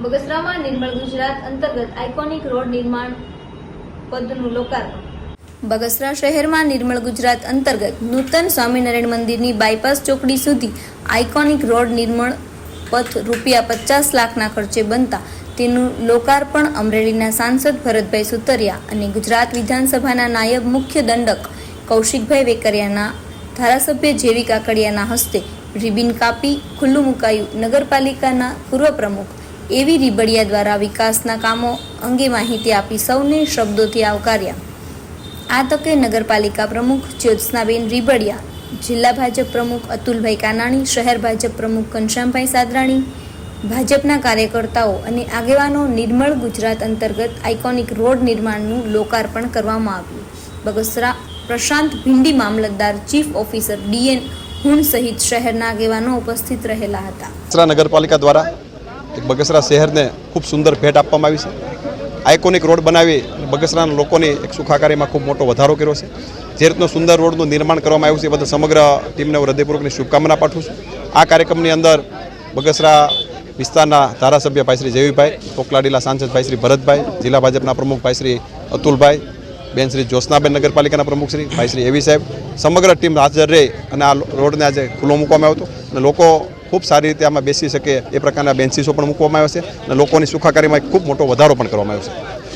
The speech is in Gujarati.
બગસરામાં નિર્મળ ગુજરાત અંતર્ગત આઇકોનિક રોડ નિર્માણ પદનું લોકાર્પણ. બગસરા શહેરમાં નિર્મળ ગુજરાત અંતર્ગત નૂતન સ્વામિનારાયણ મંદિરની બાયપાસ ચોકડી સુધી આઇકોનિક રોડ નિર્માણ પથ ₹50 લાખના ખર્ચે બનતા તેનું લોકાર્પણ અમરેલીના સાંસદ ભરતભાઈ સુતરિયા અને ગુજરાત વિધાનસભાના નાયબ મુખ્ય દંડક કૌશિકભાઈ વેકરિયાના ધારાસભ્ય જેવી કાકડિયાના હસ્તે રિબિન કાપી ખુલ્લું મુકાયું. નગરપાલિકાના પૂર્વ પ્રમુખ એવી રીબડિયા દ્વારા વિકાસના કામો અંગે માહિતી આપી સૌને શબ્દોથી આવકાર્યા. આ તકે નગરપાલિકા પ્રમુખ જ્યોત્સનાબેન રીબડિયા, જિલ્લા ભાજપ પ્રમુખ અતુલભાઈ કાનાણી, શહેર ભાજપ પ્રમુખ ઘનશ્યામભાઈ સાદરાણી, ભાજપના કાર્યકર્તાઓ અને આગેવાનો નિર્મળ ગુજરાત અંતર્ગત આઇકોનિક રોડ નિર્માણનું લોકાર્પણ કરવામાં આવ્યું. બગસરા પ્રશાંત ભીંડી, મામલતદાર, ચીફ ઓફિસર DN હુન સહિત શહેરના આગેવાનો ઉપસ્થિત રહેલા હતા. બગસરા નગરપાલિકા દ્વારા બગસરા શહેરને ખૂબ સુંદર ભેટ આપવામાં આવી છે. આઇકોનિક રોડ બનાવી બગસરાના લોકોની એક સુખાકારીમાં ખૂબ મોટો વધારો કર્યો છે. જે રીતનો સુંદર રોડનું નિર્માણ કરવામાં આવ્યું છે, બદલ સમગ્ર ટીમને હૃદયપૂર્વકની શુભકામના પાઠવું છું. આ કાર્યક્રમની અંદર બગસરા વિસ્તારના ધારાસભ્ય ભાઈ શ્રી જેવીભાઈ, ટોકલાડીલા સાંસદ ભાઈ શ્રી ભરતભાઈ, જિલ્લા ભાજપના પ્રમુખ ભાઈ શ્રી અતુલભાઈ, બેન શ્રી જ્યોત્સનાબેન, નગરપાલિકાના પ્રમુખ શ્રી ભાઈ શ્રી એવી સાહેબ, સમગ્ર ટીમ હાજર રહી અને આ રોડને આજે ખુલ્લો મૂકવામાં આવ્યો હતો અને લોકો ખૂબ સારી રીતે આમાં બેસી શકે એ પ્રકારના બેન્ચીસો પણ મૂકવામાં આવ્યા છે અને લોકોની સુખાકારીમાં ખૂબ મોટો વધારો પણ કરવામાં આવ્યો છે.